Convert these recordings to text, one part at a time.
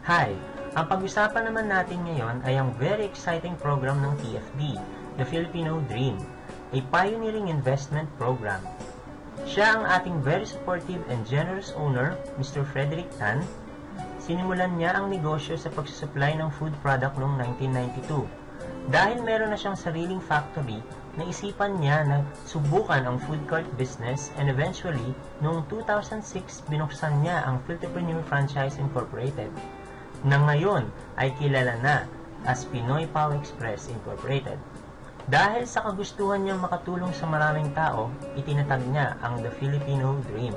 Hi! Ang pag-usapan naman natin ngayon ay ang very exciting program ng TFD, the Filipino Dream, a pioneering investment program. Siya ang ating very supportive and generous owner, Mr. Frederick Tan. Sinimulan niya ang negosyo sa pagsusupply ng food product noong 1992. Dahil meron na siyang sariling factory, naisipan niya na subukan ang food cart business and eventually, noong 2006, binuksan niya ang Filtipreneur Franchise Incorporated, na ngayon ay kilala na as Pinoy Pau Express Incorporated. Dahil sa kagustuhan niyang makatulong sa maraming tao, itinatag niya ang The Filipino Dream.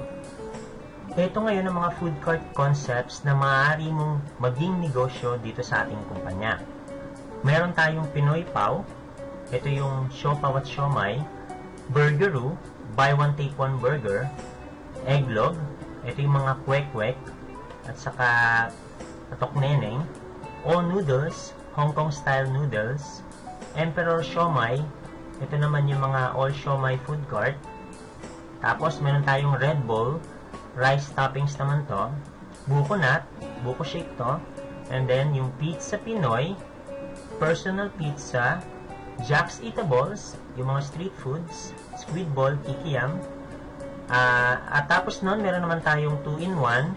Ito ngayon ang mga food cart concepts na maaari mong maging negosyo dito sa ating kumpanya. Meron tayong Pinoy Pau, ito yung Siopaw at Siomai, Burgeroo, Buy One Take One Burger, Egglog, ito yung mga kwek-kwek, at saka Patok Neneng, O Noodles, Hong Kong Style Noodles, Emperor Siomai, ito naman yung mga All Siomai Food Cart. Tapos meron tayong Red Bull, rice toppings naman to, Buko Nut, Buko Shake to, and then yung Pizza Pinoy, Personal Pizza, Jack's Eatables, yung mga street foods, Squid Ball, Kikiam, at tapos nun meron naman tayong 2-in-1,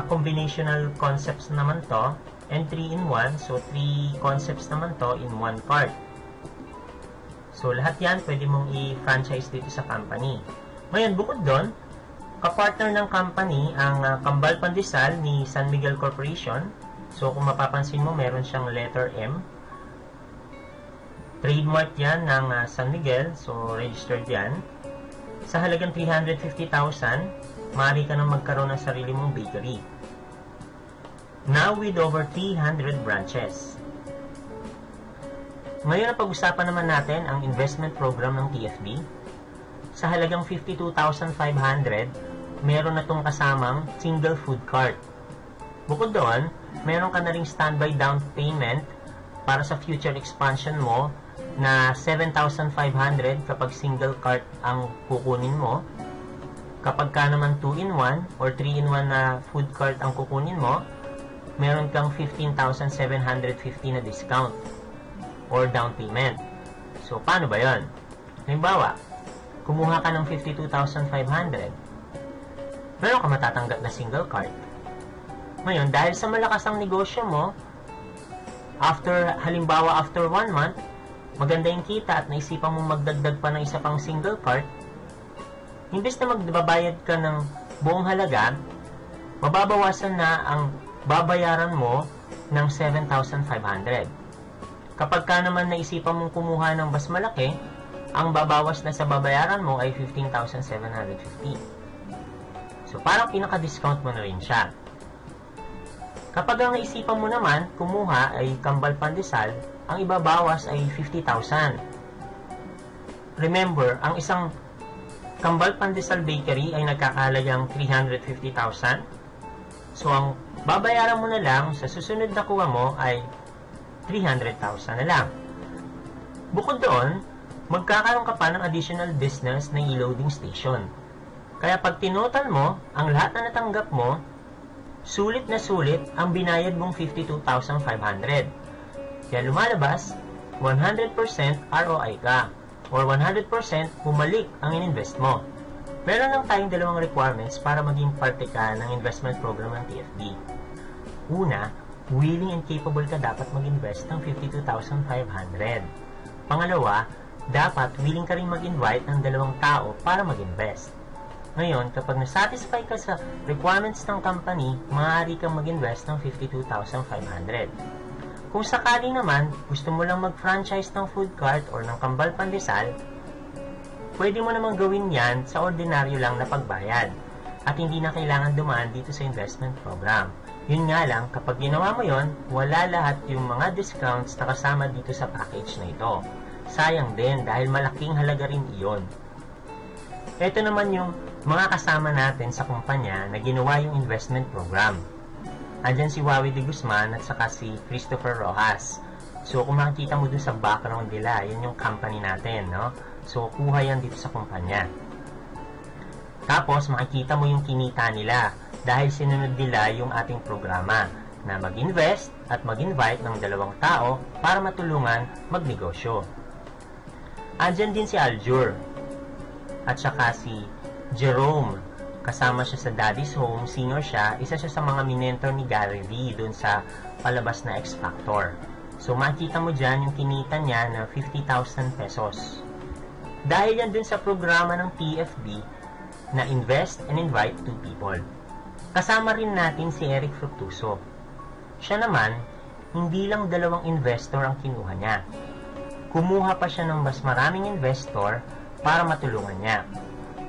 combinational concepts naman to, and 3-in-1, so 3 concepts naman to in 1 cart. So lahat yan pwede mong i-franchise dito sa company. Ngayon, bukod doon, kapartner ng company ang Kambal Pandesal ni San Miguel Corporation. So kung mapapansin mo, meron siyang letter M. Trademark yan ng San Miguel, so registered yan. Sa halagang 350,000, maaari ka nang magkaroon ng sarili mong bakery. Now with over 300 branches. Ngayon, pag-usapan naman natin ang investment program ng TFD. Sa halagang 52,500, meron na itong kasamang single food cart. Bukod doon, meron ka na ring standby down payment para sa future expansion mo na 7,500 kapag single cart ang kukunin mo. Kapag ka naman 2-in-1 or 3-in-1 na food cart ang kukunin mo, meron kang 15,750 na discount or down payment. So, paano ba yon? Halimbawa, kumuha ka ng 52,500, meron ka matatanggap na single cart. Ngayon, dahil sa malakas ang negosyo mo, halimbawa after 1 month, maganda yung kita at naisipan mo magdagdag pa ng isa pang single cart, imbes na magbabayad ka ng buong halaga, mababawasan na ang babayaran mo ng 7,500. Kapag ka naman naisipan mong kumuha ng mas malaki, ang babawas na sa babayaran mo ay 15,750. So, parang pinaka-discount mo na rin siya. Kapag ang naisipan mo naman, kumuha ay Kambal Pandesal, ang ibabawas ay 50,000. Remember, ang isang Kambal Pandesal Bakery ay nagkakahalagang 350,000. So, ang babayaran mo na lang sa susunod na kuha mo ay 300,000 na lang. Bukod doon, magkakaroon ka pa ng additional business na e-loading station. Kaya pag tinotal mo, ang lahat na natanggap mo, sulit na sulit ang binayad mong 52,500. Kaya lumalabas, 100% ROI ka. Or 100% bumalik ang ininvest mo. Meron lang tayong dalawang requirements para maging parte ka ng investment program ng TFD. Una, willing and capable ka dapat mag-invest ng 52,500. Pangalawa, dapat willing ka rin mag-invite ng 2 tao para mag-invest. Ngayon, kapag nasatisfy ka sa requirements ng company, maaari kang mag-invest ng 52,500. Kung sakali naman, gusto mo lang mag-franchise ng food cart or ng Kambal Pandesal, pwede mo namang gawin yan sa ordinaryo lang na pagbayad at hindi na kailangan dumaan dito sa investment program. Yun nga lang, kapag ginawa mo yon, wala lahat yung mga discounts na kasama dito sa package na ito. Sayang din dahil malaking halaga rin iyon. Ito naman yung mga kasama natin sa kumpanya na ginawa yung investment program. Andyan si Wawi de Guzman at saka si Christopher Rojas. So, kung makikita mo dun sa background nila, yan yung company natin, no? So, kuha yan dito sa kumpanya. Tapos, makikita mo yung kinita nila dahil sinunod nila yung ating programa. na mag-invest at mag-invite ng dalawang tao para matulungan magnegosyo. Andyan din si Aljur at saka si Jerome. Kasama siya sa Daddy's Home, senior siya, isa siya sa mga minentor ni Gary Vee dun sa palabas na X Factor. So makita mo dyan yung kinita niya na 50,000 pesos. Dahil yan dun sa programa ng TFB na Invest and Invite Two People. Kasama rin natin si Eric Fructuoso. Siya naman, hindi lang dalawang investor ang kinuha niya. Kumuha pa siya ng mas maraming investor para matulungan niya.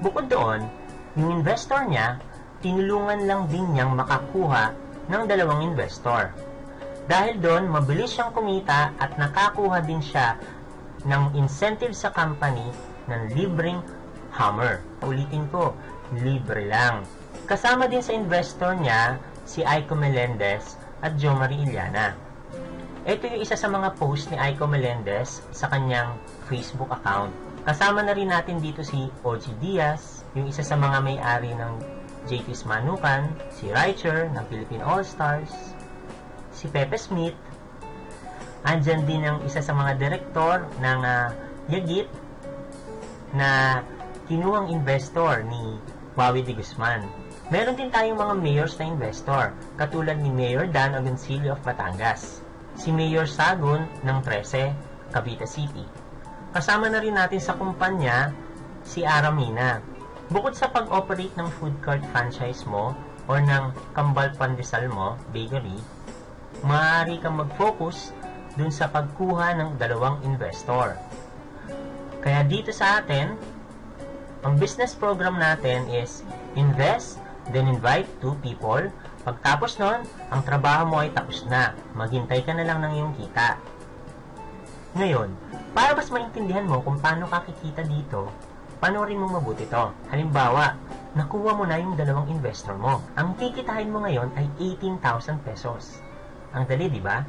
Bukod doon, yung investor niya, tinulungan lang din niyang makakuha ng dalawang investor. Dahil doon, mabilis siyang kumita at nakakuha din siya ng incentive sa company ng libreng Hummer. Ulitin ko, libre lang. Kasama din sa investor niya si Aiko Melendez at Jo Marie Iliana. Ito yung isa sa mga post ni Aiko Melendez sa kanyang Facebook account. Kasama na rin natin dito si OG Diaz, yung isa sa mga may-ari ng JT's Manukan, si Reicher ng Philippine All-Stars, si Pepe Smith, andyan din ang isa sa mga direktor ng Yagit na kinuhang investor ni Wawi de Guzman. Meron din tayong mga mayors na investor, katulad ni Mayor Dan Agoncillo of Batangas, si Mayor Sagun ng 13, Cavite City. Kasama na rin natin sa kumpanya si Aramina. Bukod sa pag-operate ng food cart franchise mo o ng Kambal Pandesal mo, bakery, maaari kang mag-focus dun sa pagkuha ng dalawang investor. Kaya dito sa atin, ang business program natin is invest, then invite two people. Pagtapos nun, ang trabaho mo ay tapos na. Maghintay ka na lang ng iyong kita. Ngayon, para mas maintindihan mo kung paano ka kikita dito, panoorin mo mabuti to. Halimbawa, nakuha mo na yung dalawang investor mo. Ang kikitahin mo ngayon ay 18,000 pesos. Ang dali, di ba?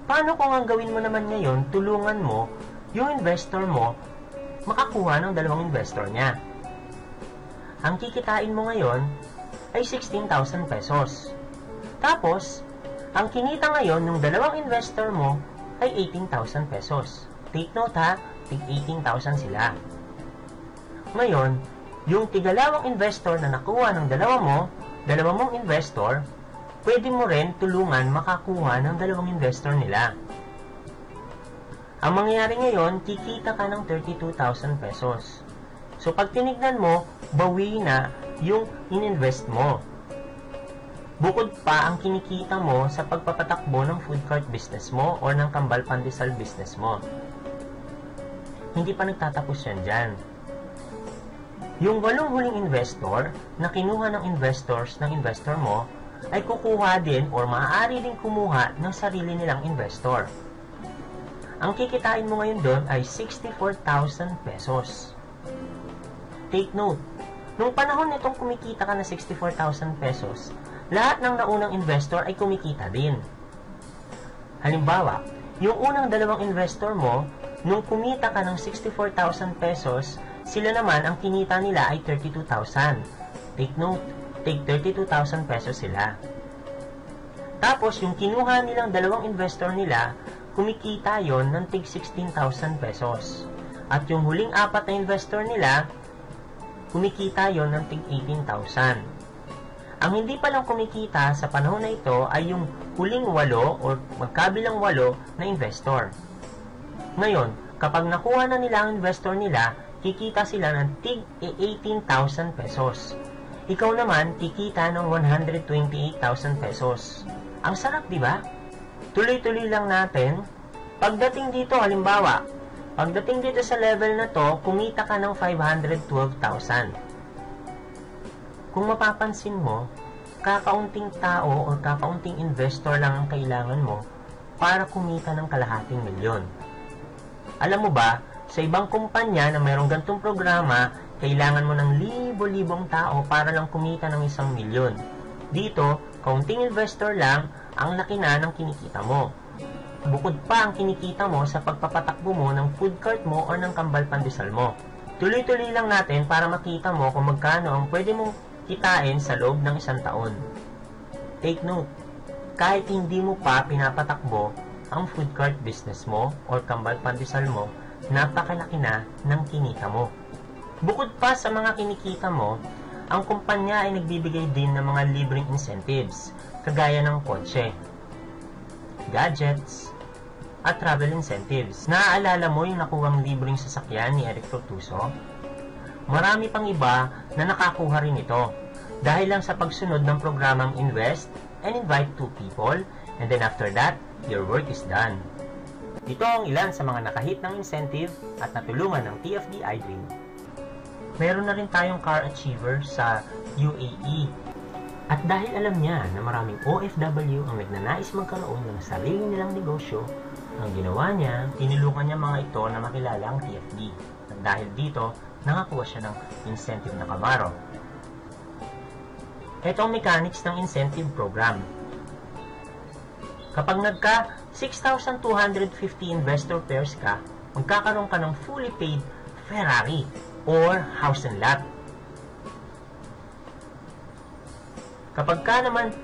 Paano kung ang gawin mo naman ngayon, tulungan mo yung investor mo makakuha ng dalawang investor niya? Ang kikitain mo ngayon ay 16,000 pesos. Tapos, ang kinita ngayon ng dalawang investor mo ay 18,000 pesos. Take note ha, tig 18,000 sila. Ngayon, yung tigalawang investor na nakuha ng dalawa mong investor, pwede mo rin tulungan makakuha ng dalawang investor nila. Ang mangyayari ngayon, kikita ka ng 32,000 pesos. So, pag tinignan mo, bawi na yung ininvest mo. Bukod pa ang kinikita mo sa pagpapatakbo ng food cart business mo o ng Kambal Pandesal business mo. Hindi pa nagtatapos yan dyan. Yung 8 huling investor na kinuha ng investors ng investor mo ay kukuha din or maaari din kumuha ng sarili nilang investor. Ang kikitain mo ngayon doon ay 64,000 pesos. Take note, nung panahon nitong kumikita ka na 64,000 pesos, lahat ng naunang investor ay kumikita din. Halimbawa, yung unang dalawang investor mo, nung kumita ka ng 64,000 pesos, sila naman ang kinita nila ay 32,000. Take note, take 32,000 pesos sila. Tapos, yung kinuha nilang dalawang investor nila, kumikita yon ng tig 16,000 pesos. At yung huling 4 na investor nila, kumikita yon ng tig 18,000. Ang hindi pa lang kumikita sa panahon na ito ay yung huling 8 o magkabilang 8 na investor. Ngayon, kapag nakuha na nila ang investor nila, kikita sila ng tig 18,000 pesos. Ikaw naman, kikita ng 128,000 pesos. Ang sarap, di ba? Tuloy-tuloy lang natin. Pagdating dito, halimbawa, pagdating dito sa level na to, kumita ka ng 512,000. Kung mapapansin mo, kakaunting tao o kakaunting investor lang ang kailangan mo para kumita ng kalahating milyon. Alam mo ba, sa ibang kumpanya na mayroong gantong programa, kailangan mo ng libo-libong tao para lang kumita ng 1 milyon. Dito, kaunting investor lang, ang laki na ng kinikita mo. Bukod pa ang kinikita mo sa pagpapatakbo mo ng food cart mo o ng Kambal Pandesal mo. Tuloy-tuloy lang natin para makita mo kung magkano ang pwede mong kitain sa loob ng 1 taon. Take note, kahit hindi mo pa pinapatakbo ang food cart business mo or kambal pandesal mo, napakalaki na ng kinita mo. Bukod pa sa mga kinikita mo, ang kumpanya ay nagbibigay din ng mga libreng incentives, kagaya ng kotse, gadgets, at travel incentives. Naaalala mo yung nakuhang libreng sasakyan ni Eric Fructuoso? Marami pang iba na nakakuha rin ito dahil lang sa pagsunod ng programang Invest and Invite 2 People, and then after that, your work is done. Ito ang ilan sa mga nakahit ng incentive at natulungan ng TFD iDream. Meron na rin tayong car achiever sa UAE. At dahil alam niya na maraming OFW ang nagnanais magkaroon ng sarili nilang negosyo, ang ginawa niya, tinulungan niya mga ito na makilala ang TFD. At dahil dito, nakakuha siya ng incentive na Camaro. Ito ang mechanics ng incentive program. Kapag nagka 6,250 investor pairs ka, magkakaroon ka ng fully paid Ferrari or house and lot. Kapag ka naman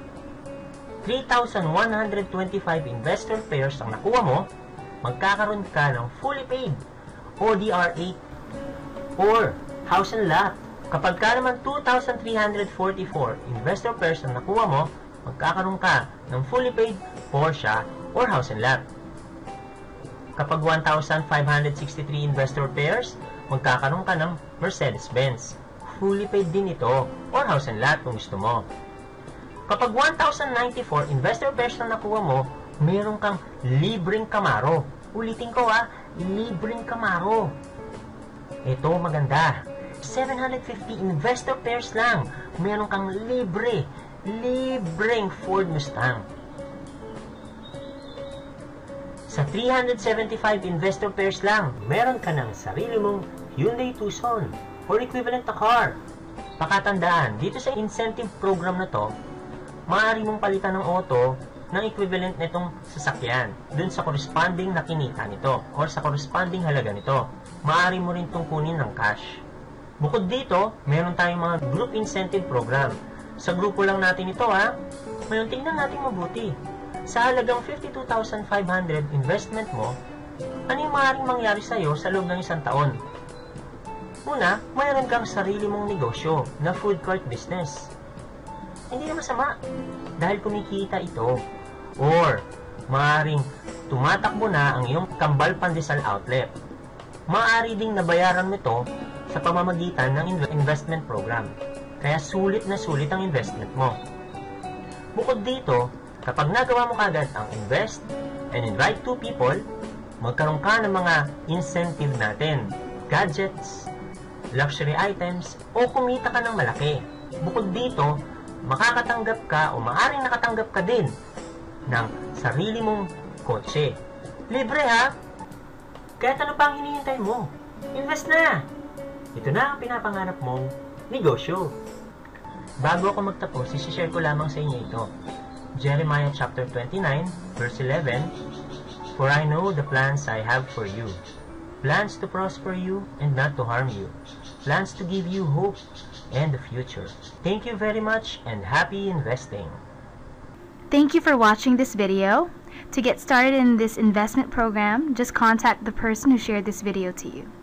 3,125 investor pairs ang nakuha mo, magkakaroon ka ng fully paid ODR8 or house and lot. Kapag ka naman 2,344 investor pairs ang nakuha mo, magkakaroon ka ng fully paid Porsche or house and lot. Kapag 1,563 investor pairs, magkakaroon ka ng Mercedes-Benz. Fully paid din ito or house and lot kung gusto mo. Kapag 1,094 investor pairs na nakuha mo, meron kang libreng Camaro. Ulitin ko libreng Camaro. Ito maganda. 750 investor pairs lang, meron kang libreng Ford Mustang. Sa 375 investor pairs lang, meron ka ng sarili mong Hyundai Tucson or equivalent na car. Pakatandaan, dito sa incentive program na to, maaari mong palitan ng auto ng equivalent nitong sasakyan dun sa corresponding na kinita nito or sa corresponding halaga nito. Maaari mo rin itong kunin ng cash. Bukod dito, meron tayong mga group incentive program. Sa grupo lang natin ito Ngayon, tingnan natin mabuti. Sa halagang 52,500 investment mo, ano yung maaaring mangyari sa'yo sa loob ng isang taon? Una, mayroon kang sarili mong negosyo na food cart business. Hindi na masama dahil kumikita ito. Or, maaaring tumatakbo na ang iyong kambal pandesal outlet. Maaari ding nabayaran mo ito sa pamamagitan ng investment program. Kaya sulit na sulit ang investment mo. Bukod dito, kapag nagawa mo kagad ang Invest and Invite 2 People, magkaroon ka ng mga incentive natin, gadgets, luxury items, o kumita ka ng malaki. Bukod dito, makakatanggap ka o maaaring nakatanggap ka din ng sarili mong kotse. Libre Kahit ano pa ang hinihintay mo, invest na! Ito na ang pinapangarap mong negosyo. Bago ako magtapos, isi-share ko lamang sa inyo ito. Jeremiah chapter 29, verse 11, For I know the plans I have for you, plans to prosper you and not to harm you, plans to give you hope and the future. Thank you very much and happy investing. Thank you for watching this video. To get started in this investment program, just contact the person who shared this video to you.